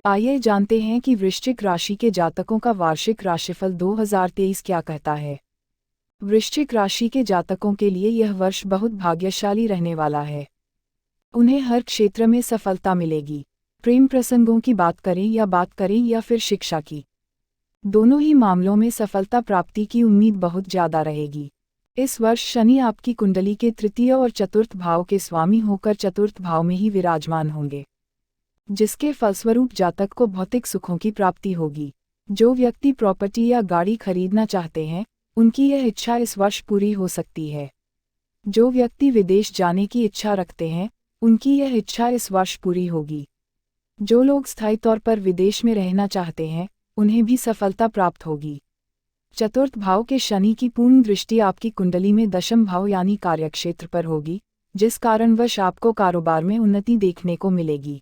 आइए जानते हैं कि वृश्चिक राशि के जातकों का वार्षिक राशिफल 2023 क्या कहता है। वृश्चिक राशि के जातकों के लिए यह वर्ष बहुत भाग्यशाली रहने वाला है। उन्हें हर क्षेत्र में सफलता मिलेगी। प्रेम प्रसंगों की बात करें या फिर शिक्षा की, दोनों ही मामलों में सफलता प्राप्ति की उम्मीद बहुत ज़्यादा रहेगी। इस वर्ष शनि आपकी कुंडली के तृतीय और चतुर्थ भाव के स्वामी होकर चतुर्थ भाव में ही विराजमान होंगे, जिसके फलस्वरूप जातक को भौतिक सुखों की प्राप्ति होगी। जो व्यक्ति प्रॉपर्टी या गाड़ी खरीदना चाहते हैं, उनकी यह इच्छा इस वर्ष पूरी हो सकती है। जो व्यक्ति विदेश जाने की इच्छा रखते हैं, उनकी यह इच्छा इस वर्ष पूरी होगी। जो लोग स्थायी तौर पर विदेश में रहना चाहते हैं, उन्हें भी सफलता प्राप्त होगी। चतुर्थ भाव के शनि की पूर्ण दृष्टि आपकी कुंडली में दशम भाव यानी कार्यक्षेत्र पर होगी, जिस कारणवश आपको कारोबार में उन्नति देखने को मिलेगी।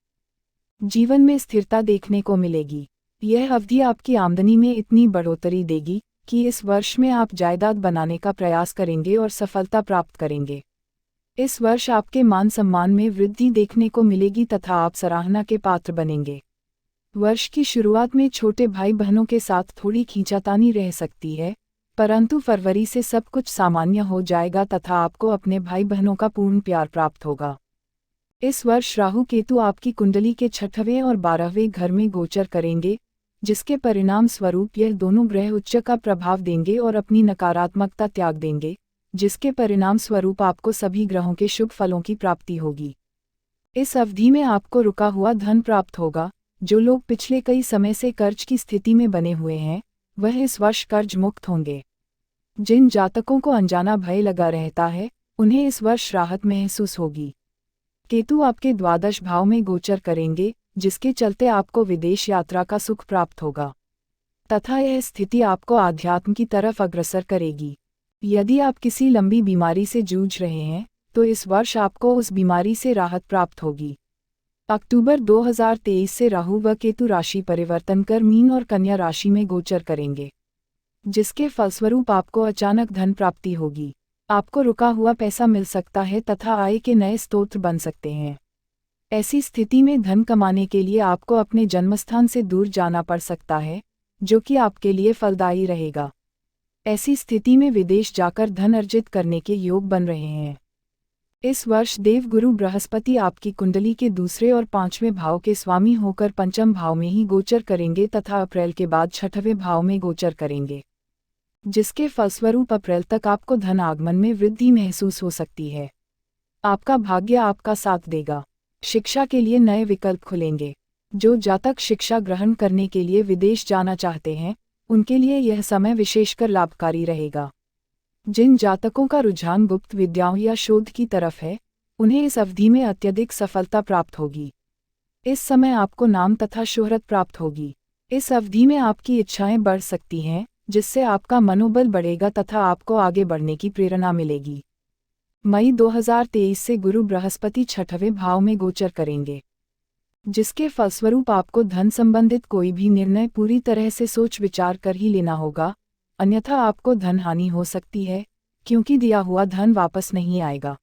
जीवन में स्थिरता देखने को मिलेगी। यह अवधि आपकी आमदनी में इतनी बढ़ोतरी देगी कि इस वर्ष में आप जायदाद बनाने का प्रयास करेंगे और सफलता प्राप्त करेंगे। इस वर्ष आपके मान सम्मान में वृद्धि देखने को मिलेगी तथा आप सराहना के पात्र बनेंगे। वर्ष की शुरुआत में छोटे भाई बहनों के साथ थोड़ी खींचातानी रह सकती है, परंतु फरवरी से सब कुछ सामान्य हो जाएगा तथा आपको अपने भाई बहनों का पूर्ण प्यार प्राप्त होगा। इस वर्ष राहु केतु आपकी कुंडली के 6वें और 12वें घर में गोचर करेंगे, जिसके परिणाम स्वरूप यह दोनों ग्रह उच्च का प्रभाव देंगे और अपनी नकारात्मकता त्याग देंगे, जिसके परिणाम स्वरूप आपको सभी ग्रहों के शुभ फलों की प्राप्ति होगी। इस अवधि में आपको रुका हुआ धन प्राप्त होगा। जो लोग पिछले कई समय से कर्ज की स्थिति में बने हुए हैं, वह इस वर्ष कर्ज मुक्त होंगे। जिन जातकों को अनजाना भय लगा रहता है, उन्हें इस वर्ष राहत महसूस होगी। केतु आपके द्वादश भाव में गोचर करेंगे, जिसके चलते आपको विदेश यात्रा का सुख प्राप्त होगा तथा यह स्थिति आपको आध्यात्म की तरफ अग्रसर करेगी। यदि आप किसी लंबी बीमारी से जूझ रहे हैं, तो इस वर्ष आपको उस बीमारी से राहत प्राप्त होगी। अक्टूबर 2023 से राहु व केतु राशि परिवर्तन कर मीन और कन्या राशि में गोचर करेंगे, जिसके फलस्वरूप आपको अचानक धन प्राप्ति होगी। आपको रुका हुआ पैसा मिल सकता है तथा आय के नए स्रोत बन सकते हैं। ऐसी स्थिति में धन कमाने के लिए आपको अपने जन्मस्थान से दूर जाना पड़ सकता है, जो कि आपके लिए फलदायी रहेगा। ऐसी स्थिति में विदेश जाकर धन अर्जित करने के योग बन रहे हैं। इस वर्ष देवगुरु बृहस्पति आपकी कुंडली के दूसरे और 5वें भाव के स्वामी होकर पंचम भाव में ही गोचर करेंगे तथा अप्रैल के बाद 6वें भाव में गोचर करेंगे, जिसके फलस्वरूप अप्रैल तक आपको धन आगमन में वृद्धि महसूस हो सकती है। आपका भाग्य आपका साथ देगा। शिक्षा के लिए नए विकल्प खुलेंगे। जो जातक शिक्षा ग्रहण करने के लिए विदेश जाना चाहते हैं, उनके लिए यह समय विशेषकर लाभकारी रहेगा। जिन जातकों का रुझान गुप्त विद्याओं या शोध की तरफ है, उन्हें इस अवधि में अत्यधिक सफलता प्राप्त होगी। इस समय आपको नाम तथा शोहरत प्राप्त होगी। इस अवधि में आपकी इच्छाएं बढ़ सकती हैं, जिससे आपका मनोबल बढ़ेगा तथा आपको आगे बढ़ने की प्रेरणा मिलेगी। मई 2023 से गुरु बृहस्पति 6वें भाव में गोचर करेंगे, जिसके फलस्वरूप आपको धन संबंधित कोई भी निर्णय पूरी तरह से सोच विचार कर ही लेना होगा, अन्यथा आपको धन हानि हो सकती है, क्योंकि दिया हुआ धन वापस नहीं आएगा।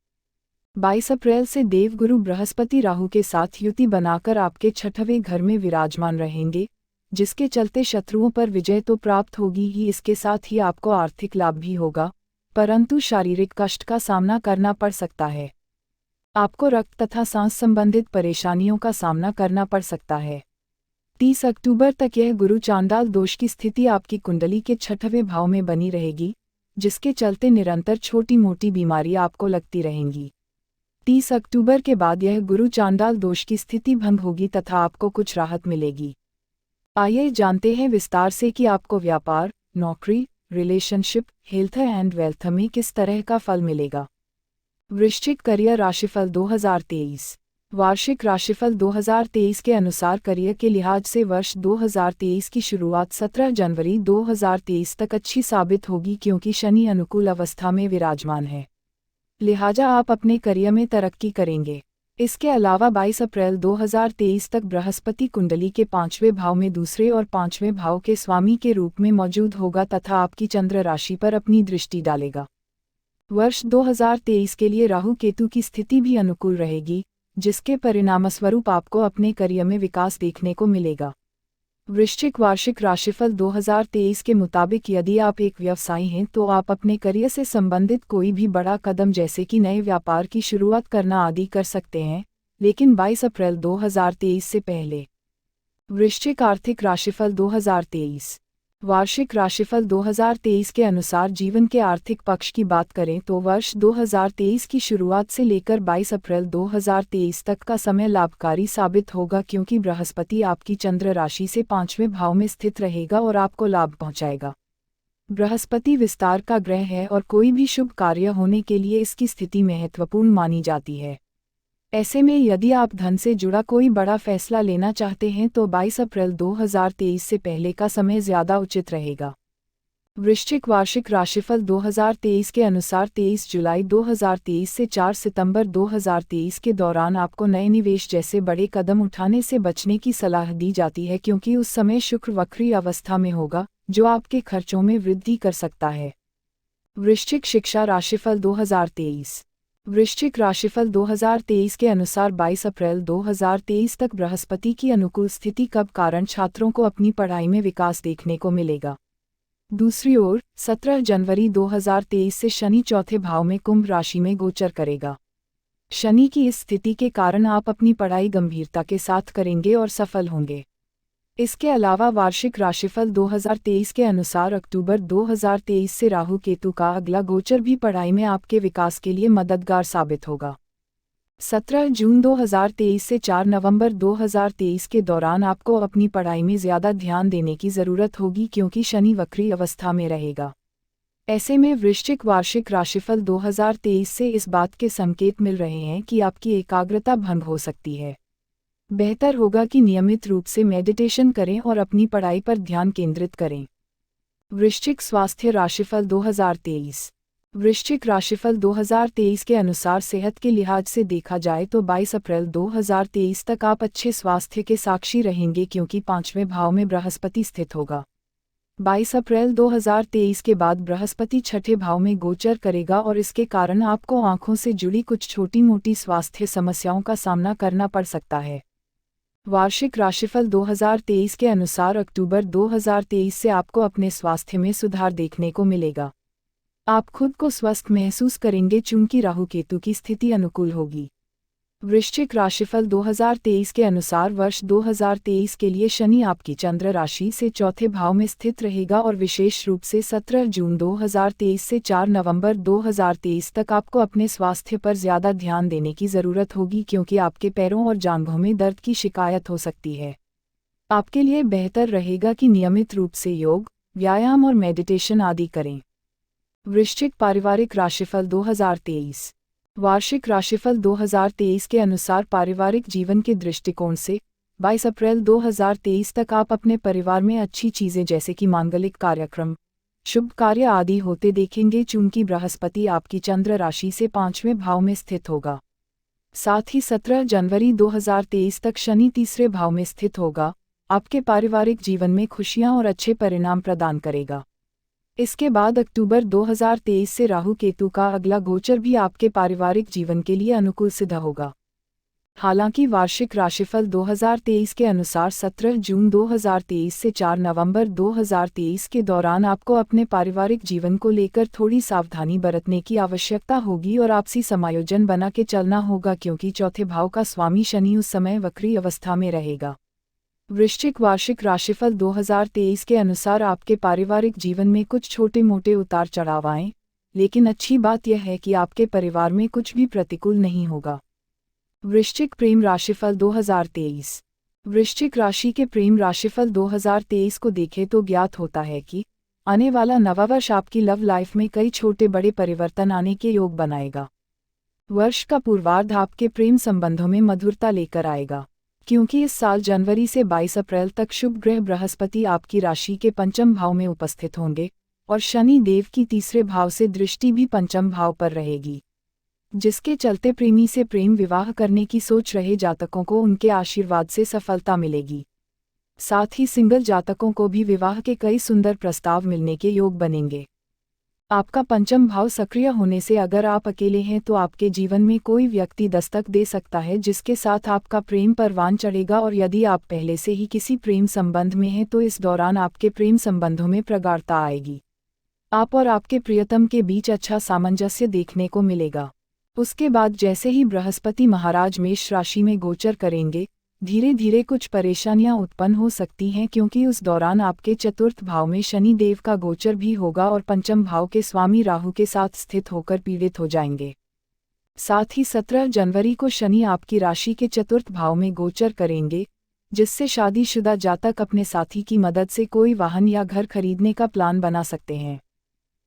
22 अप्रैल से देवगुरु बृहस्पति राहु के साथ युति बनाकर आपके 6वें घर में विराजमान रहेंगे, जिसके चलते शत्रुओं पर विजय तो प्राप्त होगी ही, इसके साथ ही आपको आर्थिक लाभ भी होगा, परंतु शारीरिक कष्ट का सामना करना पड़ सकता है। आपको रक्त तथा सांस संबंधित परेशानियों का सामना करना पड़ सकता है। 30 अक्टूबर तक यह गुरु चांडाल दोष की स्थिति आपकी कुंडली के 6वें भाव में बनी रहेगी, जिसके चलते निरंतर छोटी मोटी बीमारी आपको लगती रहेंगी। 30 अक्टूबर के बाद यह गुरु चांडाल दोष की स्थिति भंग होगी तथा आपको कुछ राहत मिलेगी। आइए जानते हैं विस्तार से कि आपको व्यापार, नौकरी, रिलेशनशिप, हेल्थ एंड वेल्थ में किस तरह का फल मिलेगा। वृश्चिक करियर राशिफल 2023। वार्षिक राशिफल 2023 के अनुसार करियर के लिहाज से वर्ष 2023 की शुरुआत 17 जनवरी 2023 तक अच्छी साबित होगी, क्योंकि शनि अनुकूल अवस्था में विराजमान है। लिहाजा आप अपने करियर में तरक्की करेंगे। इसके अलावा 22 अप्रैल 2023 तक बृहस्पति कुंडली के 5वें भाव में दूसरे और 5वें भाव के स्वामी के रूप में मौजूद होगा तथा आपकी चंद्र राशि पर अपनी दृष्टि डालेगा। वर्ष 2023 के लिए राहु केतु की स्थिति भी अनुकूल रहेगी, जिसके परिणामस्वरूप आपको अपने करियर में विकास देखने को मिलेगा। वृश्चिक वार्षिक राशिफल 2023 के मुताबिक यदि आप एक व्यवसायी हैं तो आप अपने करियर से संबंधित कोई भी बड़ा कदम जैसे कि नए व्यापार की शुरुआत करना आदि कर सकते हैं, लेकिन 22 अप्रैल 2023 से पहले। वृश्चिक आर्थिक राशिफल 2023 वार्षिक राशिफल 2023 के अनुसार जीवन के आर्थिक पक्ष की बात करें तो वर्ष 2023 की शुरुआत से लेकर 22 अप्रैल 2023 तक का समय लाभकारी साबित होगा, क्योंकि बृहस्पति आपकी चंद्र राशि से 5वें भाव में स्थित रहेगा और आपको लाभ पहुंचाएगा। बृहस्पति विस्तार का ग्रह है और कोई भी शुभ कार्य होने के लिए इसकी स्थिति महत्वपूर्ण मानी जाती है। ऐसे में यदि आप धन से जुड़ा कोई बड़ा फैसला लेना चाहते हैं तो 22 अप्रैल 2023 से पहले का समय ज़्यादा उचित रहेगा। वृश्चिक वार्षिक राशिफल 2023 के अनुसार 23 जुलाई 2023 से 4 सितंबर 2023 के दौरान आपको नए निवेश जैसे बड़े कदम उठाने से बचने की सलाह दी जाती है, क्योंकि उस समय शुक्र वक्री अवस्था में होगा, जो आपके खर्चों में वृद्धि कर सकता है। वृश्चिक शिक्षा राशिफल 2023 वृश्चिक राशिफल 2023 के अनुसार 22 अप्रैल 2023 तक बृहस्पति की अनुकूल स्थिति कब कारण छात्रों को अपनी पढ़ाई में विकास देखने को मिलेगा। दूसरी ओर 17 जनवरी 2023 से शनि चौथे भाव में कुंभ राशि में गोचर करेगा। शनि की इस स्थिति के कारण आप अपनी पढ़ाई गंभीरता के साथ करेंगे और सफल होंगे। इसके अलावा वार्षिक राशिफल 2023 के अनुसार अक्टूबर 2023 से राहु केतु का अगला गोचर भी पढ़ाई में आपके विकास के लिए मददगार साबित होगा। 17 जून 2023 से 4 नवंबर 2023 के दौरान आपको अपनी पढ़ाई में ज़्यादा ध्यान देने की ज़रूरत होगी, क्योंकि शनि वक्री अवस्था में रहेगा। ऐसे में वृश्चिक वार्षिक राशिफल 2023 से इस बात के संकेत मिल रहे हैं कि आपकी एकाग्रता भंग हो सकती है। बेहतर होगा कि नियमित रूप से मेडिटेशन करें और अपनी पढ़ाई पर ध्यान केंद्रित करें। वृश्चिक स्वास्थ्य राशिफल 2023 वृश्चिक राशिफल 2023 के अनुसार सेहत के लिहाज से देखा जाए तो 22 अप्रैल 2023 तक आप अच्छे स्वास्थ्य के साक्षी रहेंगे, क्योंकि 5वें भाव में बृहस्पति स्थित होगा। 22 अप्रैल 2023 के बाद बृहस्पति छठे भाव में गोचर करेगा और इसके कारण आपको आंखों से जुड़ी कुछ छोटी मोटी स्वास्थ्य समस्याओं का सामना करना पड़ सकता है। वार्षिक राशिफल 2023 के अनुसार अक्टूबर 2023 से आपको अपने स्वास्थ्य में सुधार देखने को मिलेगा। आप खुद को स्वस्थ महसूस करेंगे, चूंकि राहु केतु की स्थिति अनुकूल होगी। वृश्चिक राशिफल 2023 के अनुसार वर्ष 2023 के लिए शनि आपकी चंद्र राशि से चौथे भाव में स्थित रहेगा और विशेष रूप से 17 जून 2023 से 4 नवंबर 2023 तक आपको अपने स्वास्थ्य पर ज़्यादा ध्यान देने की ज़रूरत होगी, क्योंकि आपके पैरों और जांघों में दर्द की शिकायत हो सकती है। आपके लिए बेहतर रहेगा कि नियमित रूप से योग, व्यायाम और मेडिटेशन आदि करें। वृश्चिक पारिवारिक राशिफल 2023 वार्षिक राशिफल 2023 के अनुसार पारिवारिक जीवन के दृष्टिकोण से 22 अप्रैल 2023 तक आप अपने परिवार में अच्छी चीज़ें जैसे कि मांगलिक कार्यक्रम, शुभ कार्य आदि होते देखेंगे, चूंकि बृहस्पति आपकी चंद्र राशि से 5वें भाव में स्थित होगा। साथ ही 17 जनवरी 2023 तक शनि तीसरे भाव में स्थित होगा, आपके पारिवारिक जीवन में खुशियां और अच्छे परिणाम प्रदान करेगा। इसके बाद अक्टूबर 2023 से राहु केतु का अगला गोचर भी आपके पारिवारिक जीवन के लिए अनुकूल सिद्ध होगा। हालांकि वार्षिक राशिफल 2023 के अनुसार 17 जून 2023 से 4 नवंबर 2023 के दौरान आपको अपने पारिवारिक जीवन को लेकर थोड़ी सावधानी बरतने की आवश्यकता होगी और आपसी समायोजन बना के चलना होगा, क्योंकि चौथे भाव का स्वामी शनि उस समय वक्री अवस्था में रहेगा। वृश्चिक वार्षिक राशिफल 2023 के अनुसार आपके पारिवारिक जीवन में कुछ छोटे मोटे उतार चढ़ाव आएं, लेकिन अच्छी बात यह है कि आपके परिवार में कुछ भी प्रतिकूल नहीं होगा। वृश्चिक प्रेम राशिफल 2023 वृश्चिक राशि के प्रेम राशिफल 2023 को देखें तो ज्ञात होता है कि आने वाला नवा वर्ष आपकी लव लाइफ में कई छोटे बड़े परिवर्तन आने के योग बनाएगा। वर्ष का पूर्वार्ध आपके प्रेम संबंधों में मधुरता लेकर आएगा, क्योंकि इस साल जनवरी से 22 अप्रैल तक शुभ ग्रह बृहस्पति आपकी राशि के पंचम भाव में उपस्थित होंगे और शनि देव की तीसरे भाव से दृष्टि भी पंचम भाव पर रहेगी, जिसके चलते प्रेमी से प्रेम विवाह करने की सोच रहे जातकों को उनके आशीर्वाद से सफलता मिलेगी। साथ ही सिंगल जातकों को भी विवाह के कई सुंदर प्रस्ताव मिलने के योग बनेंगे। आपका पंचम भाव सक्रिय होने से अगर आप अकेले हैं तो आपके जीवन में कोई व्यक्ति दस्तक दे सकता है जिसके साथ आपका प्रेम परवान चढ़ेगा, और यदि आप पहले से ही किसी प्रेम संबंध में हैं तो इस दौरान आपके प्रेम संबंधों में प्रगाढ़ता आएगी। आप और आपके प्रियतम के बीच अच्छा सामंजस्य देखने को मिलेगा। उसके बाद जैसे ही बृहस्पति महाराज मेष राशि में गोचर करेंगे, धीरे धीरे कुछ परेशानियां उत्पन्न हो सकती हैं, क्योंकि उस दौरान आपके चतुर्थ भाव में शनि देव का गोचर भी होगा और पंचम भाव के स्वामी राहु के साथ स्थित होकर पीड़ित हो जाएंगे। साथ ही 17 जनवरी को शनि आपकी राशि के चतुर्थ भाव में गोचर करेंगे, जिससे शादीशुदा जातक अपने साथी की मदद से कोई वाहन या घर खरीदने का प्लान बना सकते हैं।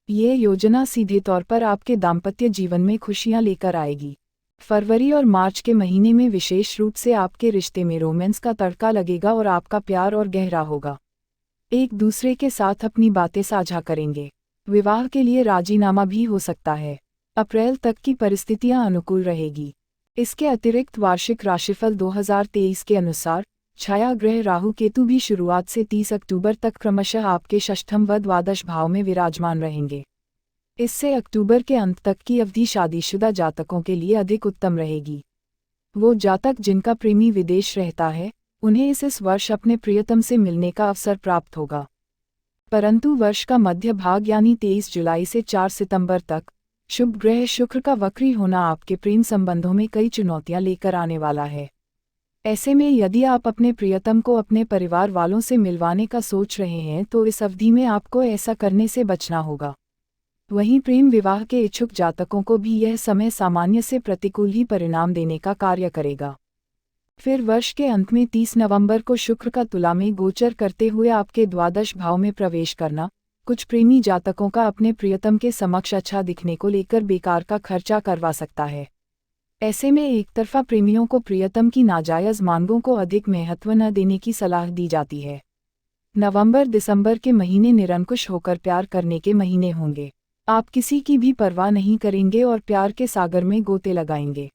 ये योजना सीधे तौर पर आपके दाम्पत्य जीवन में खुशियां लेकर आएगी। फरवरी और मार्च के महीने में विशेष रूप से आपके रिश्ते में रोमांस का तड़का लगेगा और आपका प्यार और गहरा होगा। एक दूसरे के साथ अपनी बातें साझा करेंगे। विवाह के लिए राजीनामा भी हो सकता है। अप्रैल तक की परिस्थितियां अनुकूल रहेगी। इसके अतिरिक्त वार्षिक राशिफल 2023 के अनुसार छाया ग्रह राहु केतु भी शुरुआत से 30 अक्टूबर तक क्रमशः आपके षष्ठम व द्वादश भाव में विराजमान रहेंगे। इससे अक्टूबर के अंत तक की अवधि शादीशुदा जातकों के लिए अधिक उत्तम रहेगी। वो जातक जिनका प्रेमी विदेश रहता है, उन्हें इस वर्ष अपने प्रियतम से मिलने का अवसर प्राप्त होगा। परंतु वर्ष का मध्य भाग यानी 23 जुलाई से 4 सितंबर तक शुभ ग्रह शुक्र का वक्री होना आपके प्रेम संबंधों में कई चुनौतियां लेकर आने वाला है। ऐसे में यदि आप अपने प्रियतम को अपने परिवार वालों से मिलवाने का सोच रहे हैं तो इस अवधि में आपको ऐसा करने से बचना होगा। वहीं प्रेम विवाह के इच्छुक जातकों को भी यह समय सामान्य से प्रतिकूल ही परिणाम देने का कार्य करेगा। फिर वर्ष के अंत में 30 नवंबर को शुक्र का तुला में गोचर करते हुए आपके द्वादश भाव में प्रवेश करना कुछ प्रेमी जातकों का अपने प्रियतम के समक्ष अच्छा दिखने को लेकर बेकार का खर्चा करवा सकता है। ऐसे में एक तरफा प्रेमियों को प्रियतम की नाजायज मांगों को अधिक महत्व न देने की सलाह दी जाती है। नवंबर दिसंबर के महीने निरंकुश होकर प्यार करने के महीने होंगे। आप किसी की भी परवाह नहीं करेंगे और प्यार के सागर में गोते लगाएंगे।